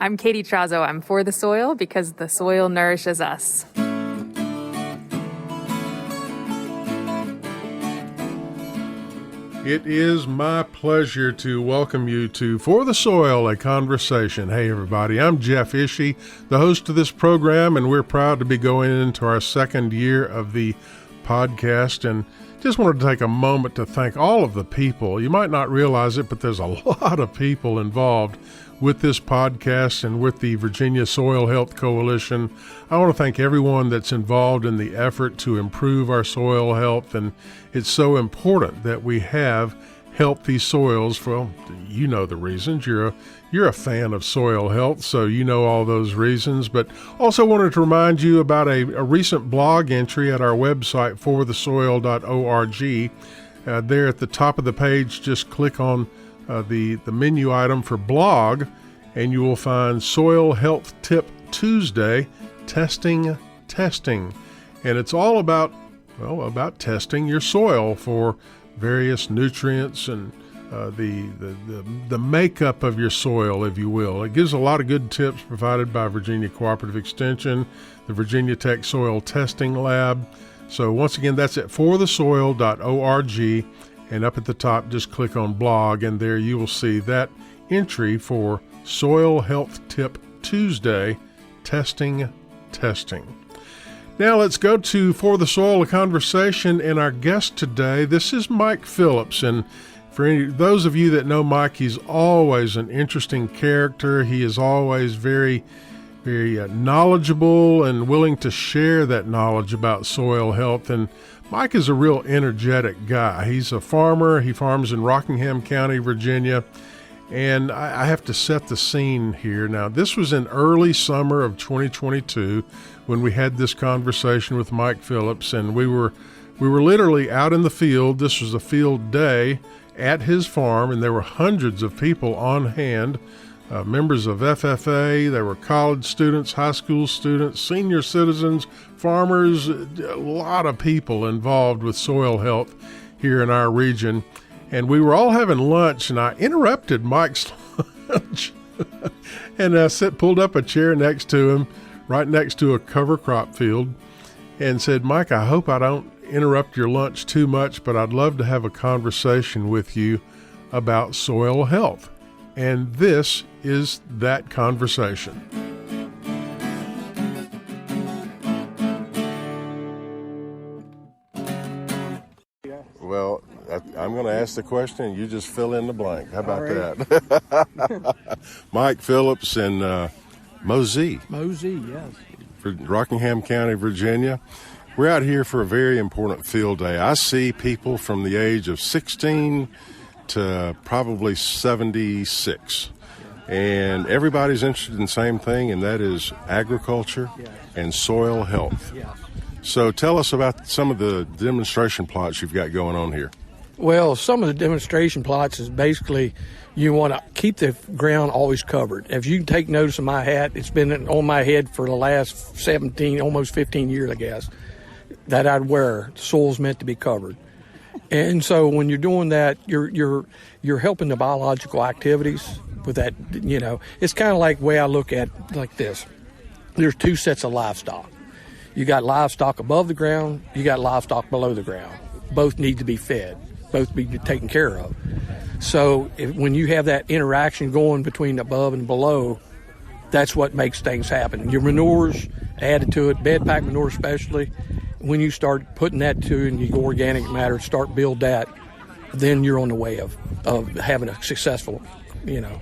I'm Katie Trazo. I'm for the soil because the soil nourishes us. It is my pleasure to welcome you to For the Soil, a Conversation. Hey, everybody, I'm Jeff Ishee, the host of this program, and we're proud to be going into our second year of the podcast. And just wanted to take a moment to thank all of the people. You might not realize it, but there's a lot of people involved with this podcast and with the Virginia Soil Health Coalition. I want to thank everyone that's involved in the effort to improve our soil health, and it's so important that we have healthy soils. Well, you know the reasons. You're a fan of soil health, so you know all those reasons. But also wanted to remind you about a recent blog entry at our website, forthesoil.org. There at the top of the page, just click on the menu item for blog, and you will find Soil Health Tip Tuesday, testing. And it's all about testing your soil for various nutrients and the makeup of your soil, if you will. It gives a lot of good tips provided by Virginia Cooperative Extension, the Virginia Tech Soil Testing Lab. So once again, that's at forthesoil.org. And up at the top, just click on blog, and there you will see that entry for Soil Health Tip Tuesday, testing. Now let's go to For the Soil, a Conversation, and our guest today, this is Mike Phillips. And for those of you that know Mike, he's always an interesting character. He is always very knowledgeable and willing to share that knowledge about soil health. And Mike is a real energetic guy. He's a farmer. He farms in Rockingham County, Virginia. And I have to set the scene here. Now, this was in early summer of 2022 when we had this conversation with Mike Phillips, and we were literally out in the field. This was a field day at his farm, and there were hundreds of people on hand, members of FFA. There were college students, high school students, senior citizens, farmers, a lot of people involved with soil health here in our region. And we were all having lunch, and I interrupted Mike's lunch and pulled up a chair next to him, right next to a cover crop field, and said, Mike, I hope I don't interrupt your lunch too much, but I'd love to have a conversation with you about soil health. And this is that conversation. Well, I'm going to ask the question, and you just fill in the blank. How about that? Mike Phillips and Mauzy. Mauzy, yes. For Rockingham County, Virginia. We're out here for a very important field day. I see people from the age of 16 to probably 76. And everybody's interested in the same thing, and that is agriculture and soil health. Yes. So tell us about some of the demonstration plots you've got going on here. Well, some of the demonstration plots is basically you want to keep the ground always covered. If you take notice of my hat, it's been on my head for the last 17, almost 15 years, I guess, that I'd wear. The soil's meant to be covered. And so when you're doing that, you're helping the biological activities with that, you know. It's kind of like the way I look at it like this. There's two sets of livestock. You got livestock above the ground, you got livestock below the ground. Both need to be fed, both be taken care of. So when you have that interaction going between above and below, that's what makes things happen. Your manures added to it, bed pack manure especially, when you start putting that to and you go organic matter, start build that, then you're on the way of having a successful, you know.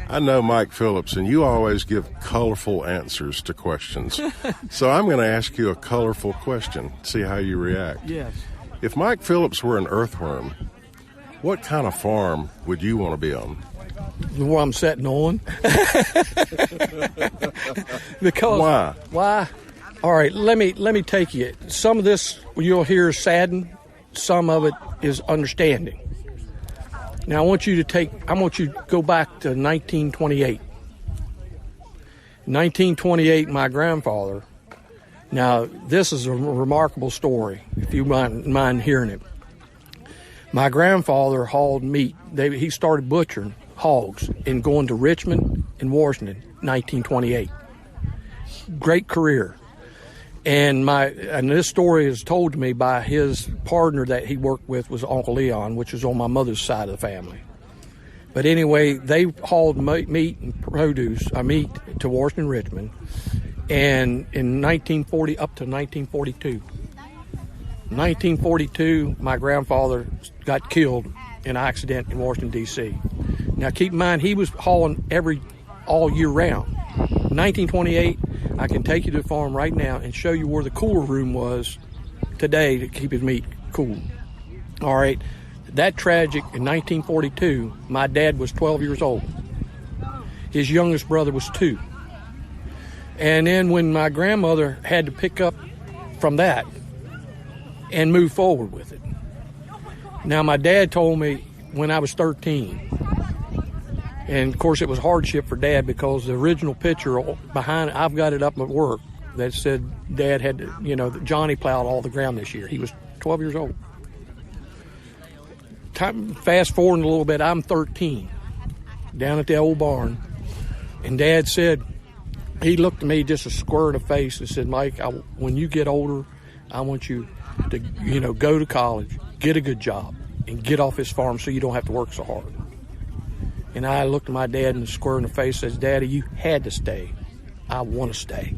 I know Mike Phillips, and you always give colorful answers to questions. So I'm going to ask you a colorful question, see how you react. Yes. If Mike Phillips were an earthworm, what kind of farm would you want to be on? The one I'm sitting on. Because why? All right, let me take you. Some of this you'll hear is saddened. Some of it is understanding. Now I want you to go back to 1928. 1928, my grandfather. Now this is a remarkable story, if you mind hearing it. My grandfather hauled meat. He started butchering hogs and going to Richmond and Washington, 1928. Great career. And this story is told to me by his partner that he worked with was Uncle Leon, which was on my mother's side of the family. But anyway, they hauled meat and meat to Washington, Richmond, and in 1940 up to 1942. 1942, my grandfather got killed in an accident in Washington, D.C. Now, keep in mind, he was hauling all year round. 1928, I can take you to the farm right now and show you where the cooler room was today to keep his meat cool. All right, that tragic in 1942, my dad was 12 years old. His youngest brother was 2. And then when my grandmother had to pick up from that and move forward with it. Now, my dad told me when I was 13, and of course it was hardship for Dad because the original picture behind it, I've got it up at work, that said Dad had to, Johnny plowed all the ground this year. He was 12 years old. Fast forward a little bit, I'm 13, down at the old barn, and Dad said, he looked at me just a square in the face and said, Mike, when you get older, I want you to, go to college, get a good job, and get off this farm so you don't have to work so hard. And I looked at my dad and square in the face and says, Daddy, you had to stay. I want to stay.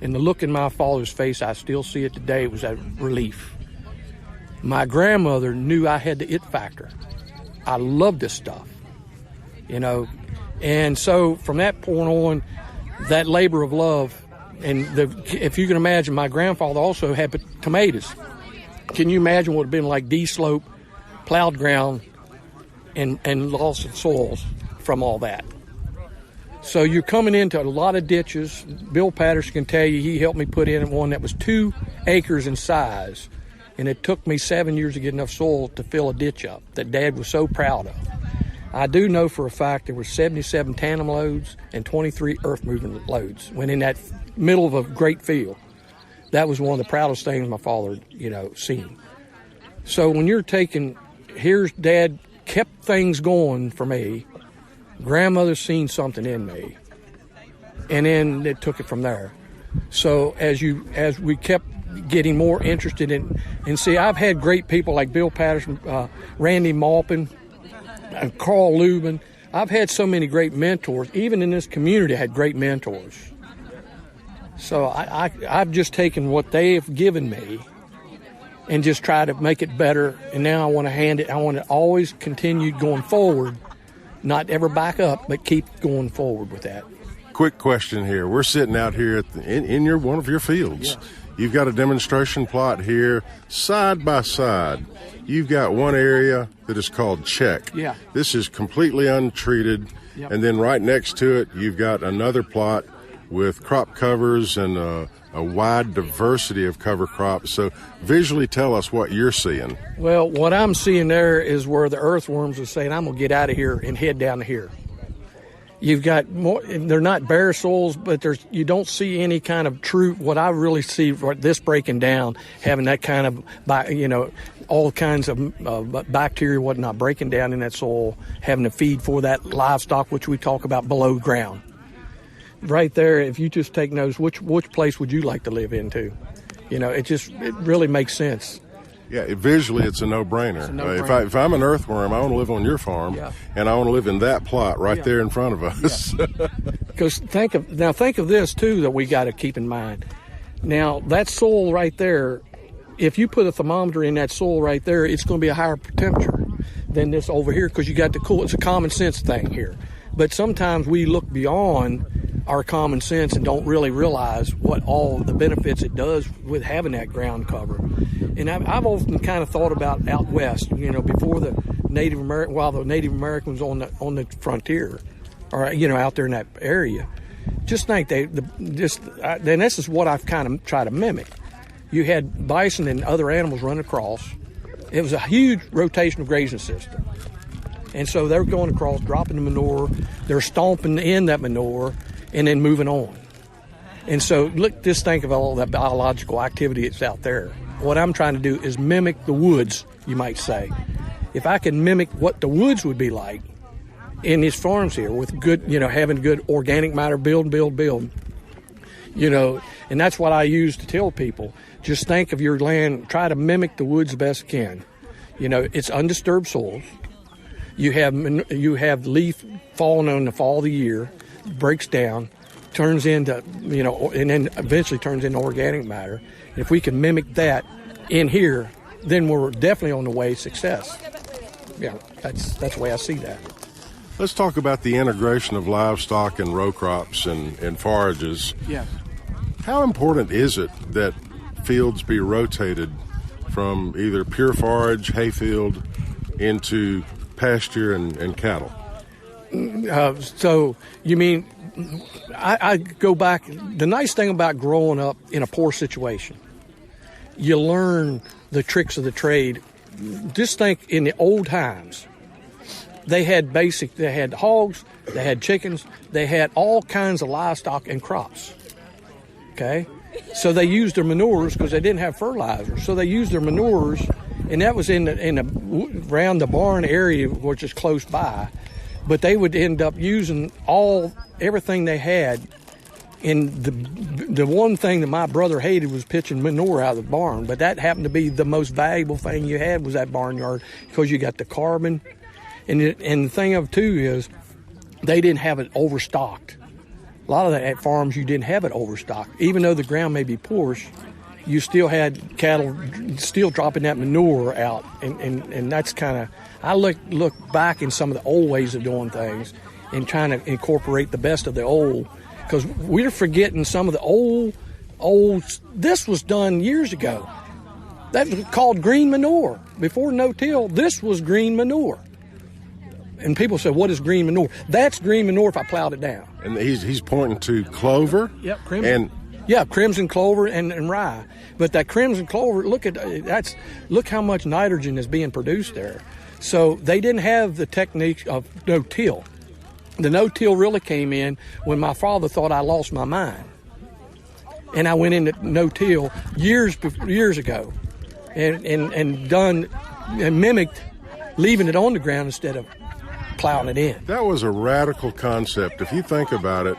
And the look in my father's face, I still see it today, it was a relief. My grandmother knew I had the it factor. I loved this stuff, And so from that point on, that labor of love, and if you can imagine, my grandfather also had tomatoes. Can you imagine what it would have been like D-slope, plowed ground, and loss of soils from all that? So you're coming into a lot of ditches. Bill Patterson can tell you he helped me put in one that was 2 acres in size, and it took me 7 years to get enough soil to fill a ditch up that Dad was so proud of. I do know for a fact there were 77 tandem loads and 23 earth moving loads when in that middle of a great field. That was one of the proudest things my father, seen. So when you're here's Dad kept things going for me. Grandmother seen something in me, and then it took it from there. So as we kept getting more interested in, and see, I've had great people like Bill Patterson, Randy Maupin, and Carl Lubin. I've had so many great mentors. Even in this community, I had great mentors. So I've just taken what they have given me and just try to make it better. And now I want to always continue going forward, not ever back up, but keep going forward with that. Quick question here. We're sitting out here in one of your fields. Yes. You've got a demonstration plot here, side by side. You've got one area that is called check. Yeah. This is completely untreated. Yep. And then right next to it, you've got another plot with crop covers and a wide diversity of cover crops. So visually tell us what you're seeing. Well, what I'm seeing there is where the earthworms are saying, I'm going to get out of here and head down to here. You've got more, they're not bare soils, but you don't see any kind of true, what I really see for this breaking down, having that kind of, all kinds of bacteria, whatnot, breaking down in that soil, having to feed for that livestock, which we talk about below ground. Right there, if you just take notice, which place would you like to live into? It really makes sense. Yeah, visually it's a no-brainer. If I'm an earthworm, I want to live on your farm, yeah. And I want to live in that plot right there in front of us. Because think of this too that we got to keep in mind. Now that soil right there, if you put a thermometer in that soil right there, it's going to be a higher temperature than this over here because you got the cool. It's a common sense thing here. But sometimes we look beyond our common sense and don't really realize what all the benefits it does with having that ground cover. And I've often kind of thought about out west, before the Native American, while the Native Americans on the frontier, or out there in that area. Just think then this is what I've kind of tried to mimic. You had bison and other animals running across. It was a huge rotational grazing system. And so they're going across, dropping the manure, they're stomping in that manure, and then moving on. And so just think of all that biological activity that's out there. What I'm trying to do is mimic the woods, you might say. If I can mimic what the woods would be like, in these farms here with good, having good organic matter, build. And that's what I use to tell people. Just think of your land, try to mimic the woods the best you can. It's undisturbed soils. You have leaf falling on the fall of the year, breaks down, turns into, and then eventually turns into organic matter. And if we can mimic that in here, then we're definitely on the way to success. Yeah, that's the way I see that. Let's talk about the integration of livestock and row crops and forages. Yeah. How important is it that fields be rotated from either pure forage, hayfield, into pasture and cattle? So you mean, I go back, the nice thing about growing up in a poor situation, you learn the tricks of the trade. Just think in the old times, they had hogs, they had chickens, they had all kinds of livestock and crops. Okay? So they used their manures because they didn't have fertilizer. So they used their manures, and that was around the barn area, which is close by. But they would end up using everything they had. And the one thing that my brother hated was pitching manure out of the barn. But that happened to be the most valuable thing you had was that barnyard because you got the carbon. And the thing of it, too, is they didn't have it overstocked. A lot of that at farms, you didn't have it overstocked. Even though the ground may be porous, you still had cattle still dropping that manure out. And that's kind of, I look back in some of the old ways of doing things and trying to incorporate the best of the old. Because we're forgetting some of the old, this was done years ago. That was called green manure. Before no-till, this was green manure. And people say, what is green manure? That's green manure if I plowed it down. And he's pointing to clover? Yep, crimson. Crimson clover and rye. But that crimson clover, look how much nitrogen is being produced there. So they didn't have the technique of no-till. The no-till really came in when my father thought I lost my mind. And I went into no-till years ago and mimicked leaving it on the ground instead of plowing it in. That was a radical concept. If you think about it,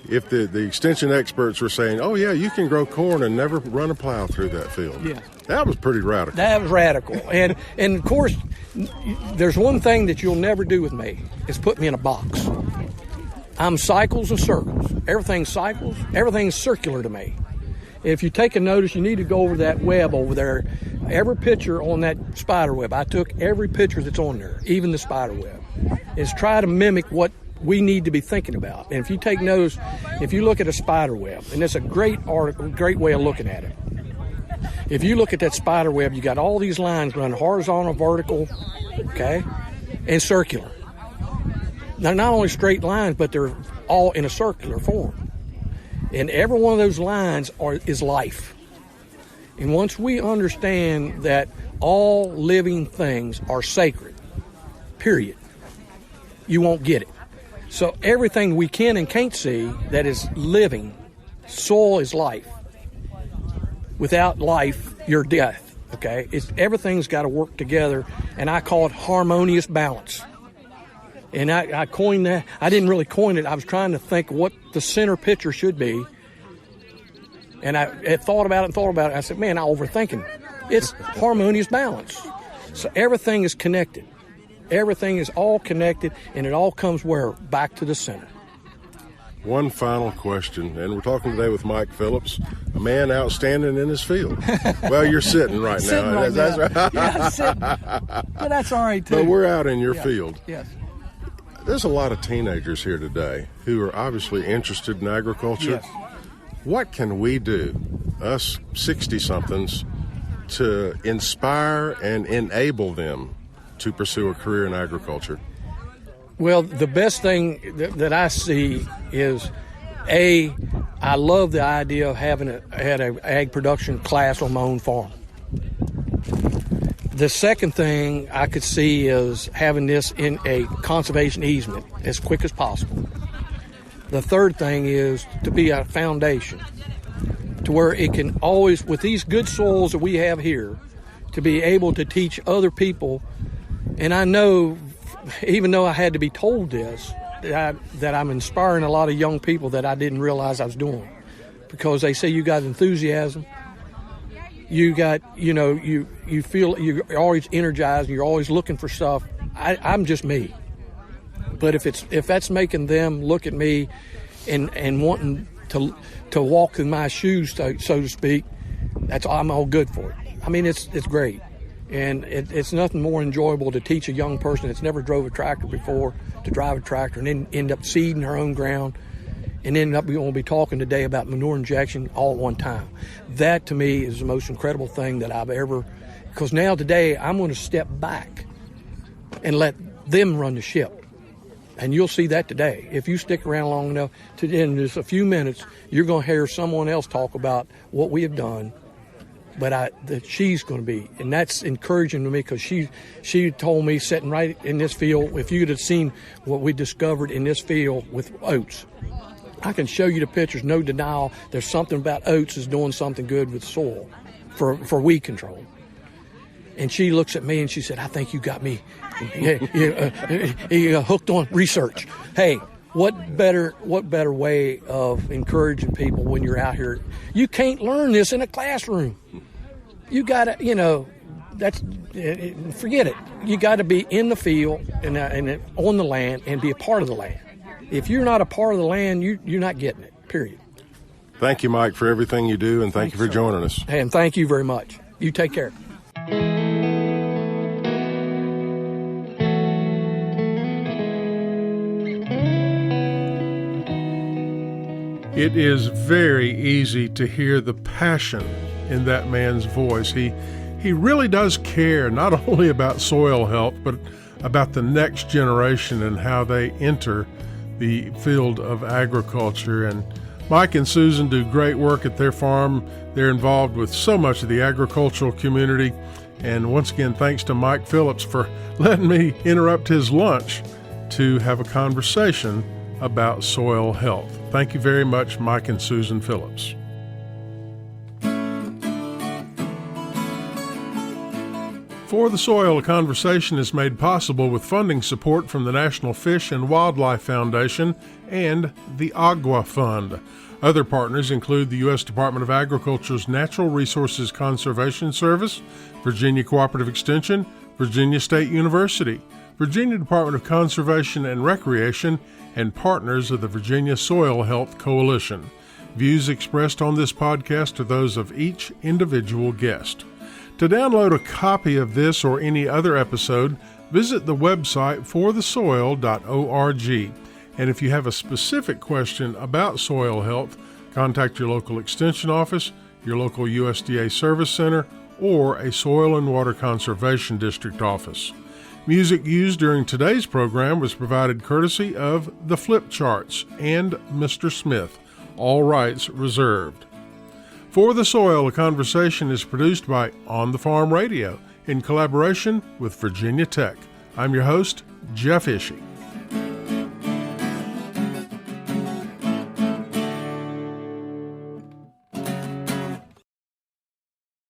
if the extension experts were saying, oh, yeah, you can grow corn and never run a plow through that field. Yeah. That was pretty radical. That was radical. And of course, there's one thing that you'll never do with me is put me in a box. I'm cycles and circles. Everything's cycles. Everything's circular to me. If you take a notice, you need to go over that web over there. Every picture on that spider web, I took every picture that's on there, even the spider web, is try to mimic what we need to be thinking about. And if you take notice, if you look at a spider web, and it's a great article, great way of looking at it. If you look at that spider web, you got all these lines running horizontal, vertical, okay, and circular. Now, not only straight lines, but they're all in a circular form. And every one of those lines is life. And once we understand that all living things are sacred, period, you won't get it. So everything we can and can't see that is living, soil is life. Without life, you're death, okay? Everything's got to work together, and I call it harmonious balance. And I coined that. I didn't really coin it. I was trying to think what the center picture should be. And I thought about it. I said, man, I'm overthinking. It's harmonious balance. So everything is connected. Everything is all connected, and it all comes where? Back to the center. One final question, and we're talking today with Mike Phillips, a man outstanding in his field. Well, you're sitting right now. That's right. Yeah, I'm sitting. But that's all right, too. But we're out in your field. Yes. There's a lot of teenagers here today who are obviously interested in agriculture. Yes. What can we do, us 60-somethings, to inspire and enable them to pursue a career in agriculture? Well, the best thing that I see is, I love the idea of having had an ag production class on my own farm. The second thing I could see is having this in a conservation easement as quick as possible. The third thing is to be a foundation to where it can always, with these good soils that we have here, to be able to teach other people. And I know even though I had to be told this, that I'm inspiring a lot of young people that I didn't realize I was doing. Because they say you got enthusiasm, you got, you feel you're always energized, and you're always looking for stuff. I'm just me. But if that's making them look at me and wanting to walk in my shoes, so to speak, I'm all good for it. I mean, it's great. And it's nothing more enjoyable to teach a young person that's never drove a tractor before to drive a tractor and then end up seeding her own ground and end up going to be talking today about manure injection all at one time. That, to me, is the most incredible thing that I've ever, because now today I'm going to step back and let them run the ship. And you'll see that today. If you stick around long enough, in just a few minutes, you're going to hear someone else talk about what we have done. But she's going to be, and that's encouraging to me, because she told me, sitting right in this field, if you'd have seen what we discovered in this field with oats, I can show you the pictures, no denial. There's something about oats is doing something good with soil for weed control. And she looks at me and she said, I think you got me hooked on research. Hey, what better way of encouraging people when you're out here? You can't learn this in a classroom. You got to, forget it. You got to be in the field and on the land and be a part of the land. If you're not a part of the land, you're not getting it, period. Thank you, Mike, for everything you do, and thank you for joining us. And thank you very much. You take care. It is very easy to hear the passion in that man's voice. He really does care not only about soil health, but about the next generation and how they enter the field of agriculture. And Mike and Susan do great work at their farm. They're involved with so much of the agricultural community. And once again, thanks to Mike Phillips for letting me interrupt his lunch to have a conversation about soil health. Thank you very much, Mike and Susan Phillips. For the Soil, a conversation is made possible with funding support from the National Fish and Wildlife Foundation and the Agua Fund. Other partners include the U.S. Department of Agriculture's Natural Resources Conservation Service, Virginia Cooperative Extension, Virginia State University, Virginia Department of Conservation and Recreation, and partners of the Virginia Soil Health Coalition. Views expressed on this podcast are those of each individual guest. To download a copy of this or any other episode, visit the website forthesoil.org. And if you have a specific question about soil health, contact your local extension office, your local USDA service center, or a soil and water conservation district office. Music used during today's program was provided courtesy of The Flip Charts and Mr. Smith. All rights reserved. For the Soil, a conversation is produced by On the Farm Radio in collaboration with Virginia Tech. I'm your host, Jeff Ishee.